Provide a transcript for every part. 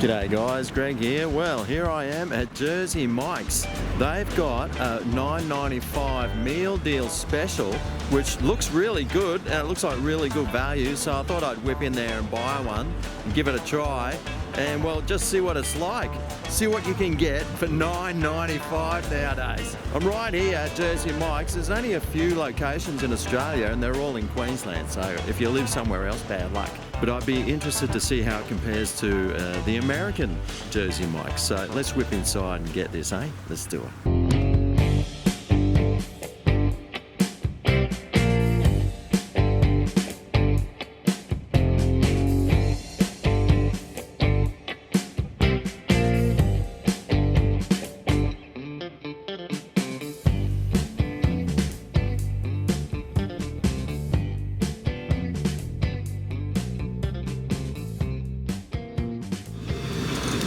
G'day guys, Greg here. Well, here I am at Jersey Mike's. They've got a $9.95 meal deal special, which looks really good. It looks like really good value, so I thought I'd whip in there and buy one and give it a try. And well, just see what it's like. See what you can get for $9.95 nowadays. I'm right here at Jersey Mike's. There's only a few locations in Australia and they're all in Queensland, so if you live somewhere else, bad luck. But I'd be interested to see how it compares to the American Jersey Mike's. So let's whip inside and get this, eh? Let's do it.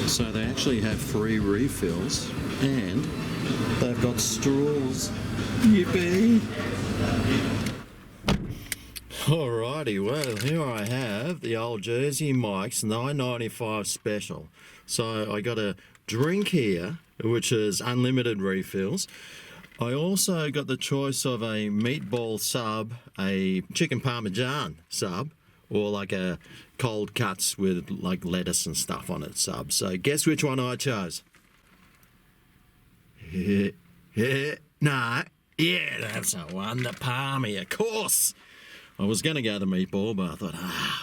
So they actually have free refills and they've got straws. Yippee! Alrighty, well here I have the old Jersey Mike's $9.95 special. So I got a drink here, which is unlimited refills. I also got the choice of a meatball sub, a chicken parmesan sub, or like a cold cuts with like lettuce and stuff on it sub. So guess which one I chose? No, yeah, that's the one, the palmy, of course. I was going to go the meatball, but I thought,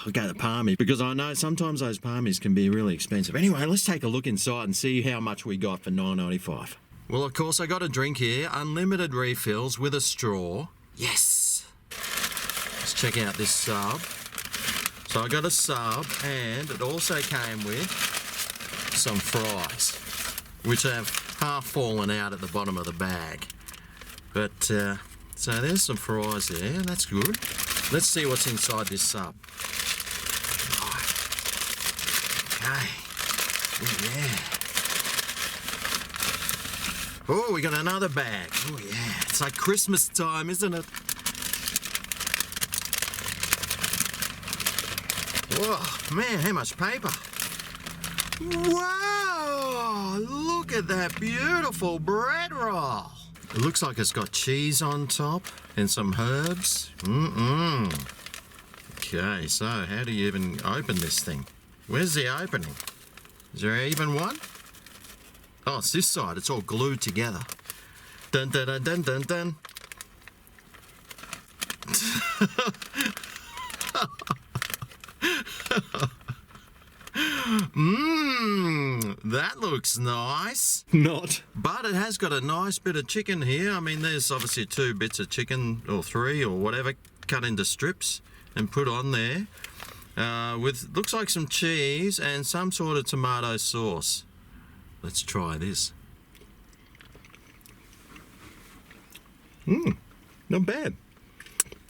I'll go the palmy, because I know sometimes those palmies can be really expensive. Anyway, let's take a look inside and see how much we got for $9.95. Well, of course, I got a drink here, unlimited refills with a straw. Yes! Let's check out this sub. So I got a sub, and it also came with some fries, which have half fallen out at the bottom of the bag. But, so there's some fries there, that's good. Let's see what's inside this sub. Okay. Oh, yeah. Oh, we got another bag. Oh, yeah. It's like Christmas time, isn't it? Whoa, man, how much paper? Wow, look at that beautiful bread roll. It looks like it's got cheese on top and some herbs. Okay, so how do you even open this thing? Where's the opening? Is there even one? Oh, it's this side. It's all glued together. Dun dun dun dun dun dun. That looks nice. Not. But it has got a nice bit of chicken here. I mean, there's obviously 2 bits of chicken, or 3, or whatever, cut into strips and put on there. With, looks like some cheese and some sort of tomato sauce. Let's try this. Not bad.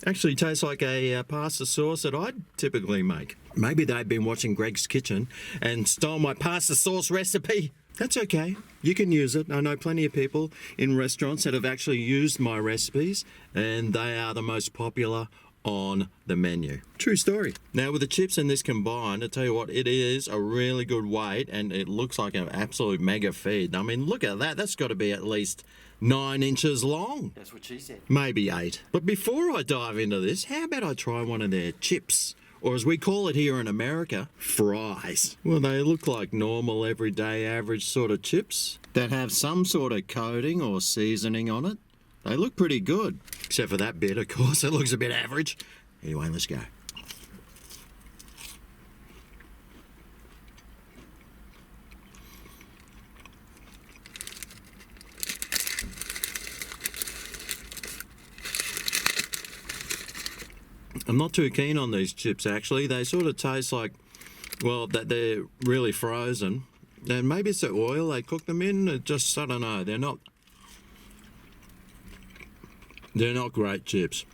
Actually tastes like a pasta sauce that I'd typically make. Maybe they've been watching Greg's Kitchen and stole my pasta sauce recipe. That's okay. You can use it. I know plenty of people in restaurants that have actually used my recipes, and they are the most popular on the menu. True story. Now with the chips and this combined, I tell you what, it is a really good weight, and it looks like an absolute mega feed. I mean, look at that. That's got to be at least 9 inches long. That's what she said. Maybe 8. But before I dive into this, how about I try one of their chips? Or as we call it here in America, fries. Well, they look like normal, everyday, average sort of chips that have some sort of coating or seasoning on it. They look pretty good, except for that bit, of course. It looks a bit average. Anyway, let's go. I'm not too keen on these chips, actually. They sort of taste like, well, that they're really frozen. And maybe it's the oil they cook them in. It just, I don't know. They're not great chips.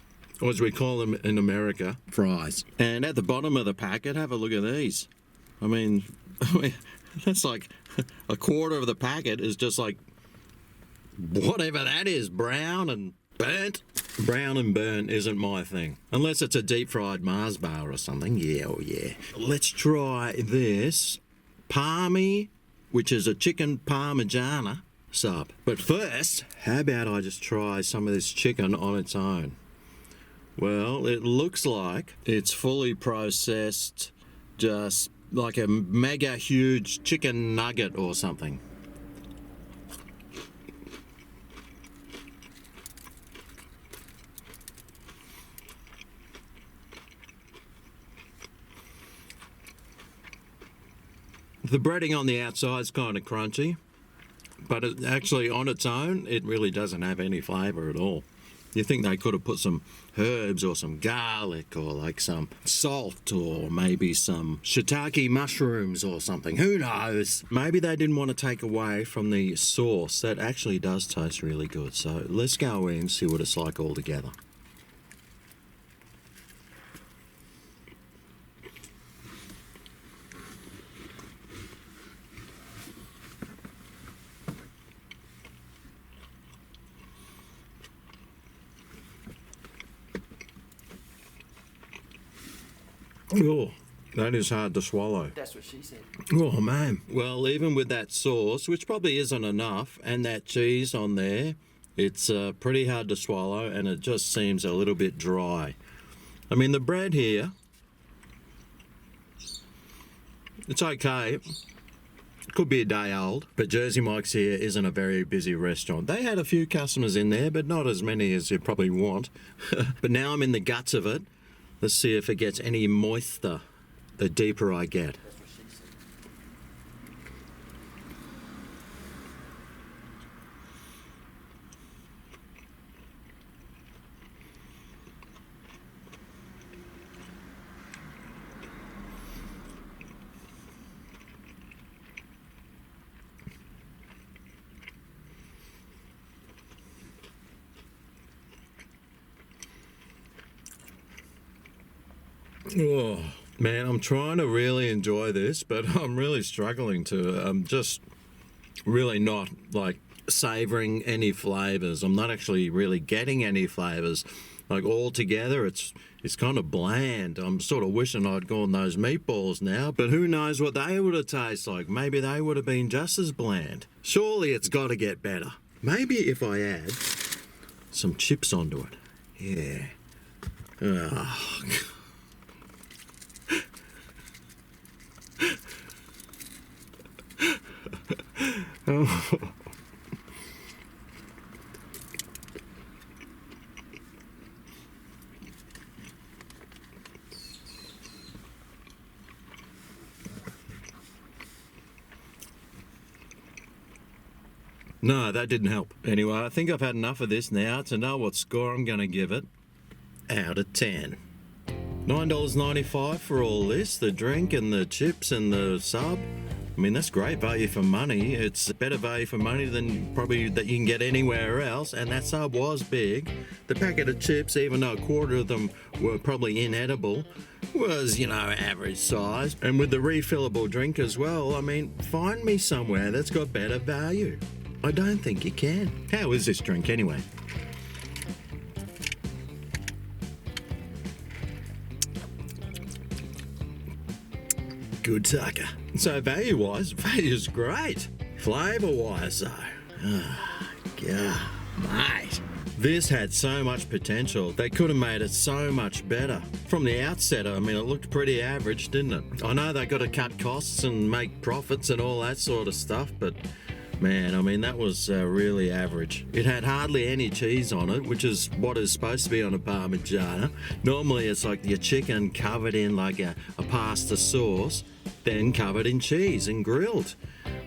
Or as we call them in America, fries. And at the bottom of the packet, have a look at these. I mean, that's like a quarter of the packet is just like whatever that is, brown and burnt. Brown and burnt isn't my thing. Unless it's a deep fried Mars bar or something. Yeah, oh yeah. Let's try this parmy, which is a chicken parmigiana sub. But first, how about I just try some of this chicken on its own? Well, it looks like it's fully processed, just like a mega huge chicken nugget or something. The breading on the outside is kind of crunchy, but it actually on its own, it really doesn't have any flavour at all. You think they could have put some herbs or some garlic or like some salt or maybe some shiitake mushrooms or something. Who knows? Maybe they didn't want to take away from the sauce. That actually does taste really good. So let's go in and see what it's like all together. Oh, that is hard to swallow. That's what she said. Oh, man. Well, even with that sauce, which probably isn't enough, and that cheese on there, it's pretty hard to swallow, and it just seems a little bit dry. I mean, the bread here, it's okay. Could be a day old, but Jersey Mike's here isn't a very busy restaurant. They had a few customers in there, but not as many as you probably want. But now I'm in the guts of it. Let's see if it gets any moister the deeper I get. That's what she said. Oh, man, I'm trying to really enjoy this, but I'm really struggling to. I'm just really not like savouring any flavours. I'm not actually really getting any flavours. Like altogether, it's kind of bland. I'm sort of wishing I'd gone those meatballs now, but who knows what they would have tasted like. Maybe they would have been just as bland. Surely it's got to get better. Maybe if I add some chips onto it. Yeah. Oh, oh. No, that didn't help. Anyway, I think I've had enough of this now to know what score I'm going to give it out of 10. $9.95 for all this, the drink and the chips and the sub. I mean, that's great value for money. It's better value for money than probably that you can get anywhere else. And that sub was big. The packet of chips, even though a quarter of them were probably inedible, was, average size. And with the refillable drink as well, I mean, find me somewhere that's got better value. I don't think you can. How is this drink anyway? Good sucker. So value-wise, value's great. Flavour-wise though, God, mate. This had so much potential. They could have made it so much better. From the outset, I mean, it looked pretty average, didn't it? I know they got to cut costs and make profits and all that sort of stuff, but man, I mean, that was really average. It had hardly any cheese on it, which is what is supposed to be on a parmigiana. Normally, it's like your chicken covered in like a pasta sauce, then covered in cheese and grilled.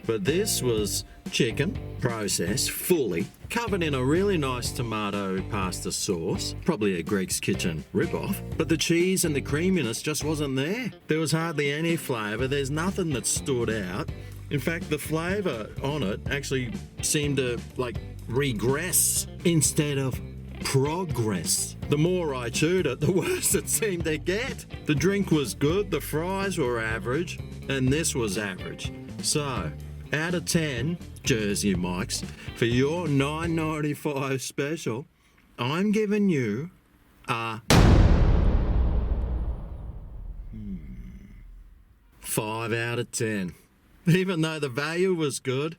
But this was chicken, processed, fully, covered in a really nice tomato pasta sauce, probably a Greg's Kitchen rip-off, but the cheese and the creaminess just wasn't there. There was hardly any flavour, there's nothing that stood out. In fact, the flavour on it actually seemed to regress instead of progress. The more I chewed it, the worse it seemed to get. The drink was good, the fries were average, and this was average. So, out of 10, Jersey Mike's, for your $9.95 special, I'm giving you a 5 out of 10. Even though the value was good,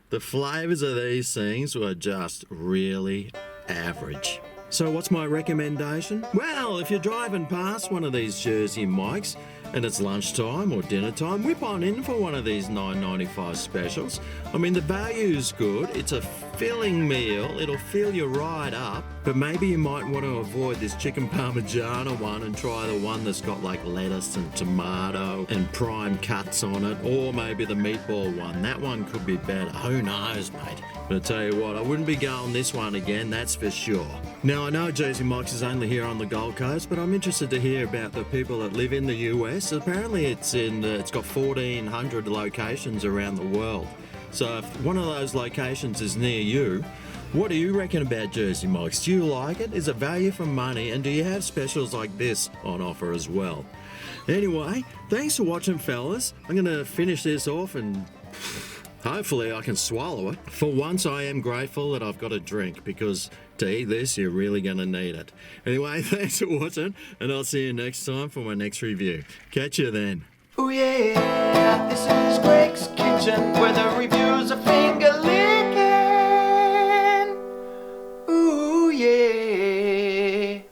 the flavours of these things were just really average. So what's my recommendation? Well, if you're driving past one of these Jersey Mikes and it's lunchtime or dinner time, whip on in for one of these $9.95 specials. I mean, the value's good. It's a filling meal. It'll fill you right up. But maybe you might want to avoid this chicken parmigiana one and try the one that's got like lettuce and tomato and prime cuts on it. Or maybe the meatball one. That one could be better. Who knows, mate? But I tell you what, I wouldn't be going this one again, that's for sure. Now, I know Jersey Mike's is only here on the Gold Coast, but I'm interested to hear about the people that live in the US. Apparently it's got 1,400 locations around the world. So if one of those locations is near you, what do you reckon about Jersey Mike's? Do you like it? Is it value for money? And do you have specials like this on offer as well? Anyway, thanks for watching, fellas. I'm going to finish this off and hopefully I can swallow it. For once, I am grateful that I've got a drink, because to eat this, you're really going to need it. Anyway, thanks for watching, and I'll see you next time for my next review. Catch you then. Oh yeah, this is Greg's Kitchen, where the reviews are famous.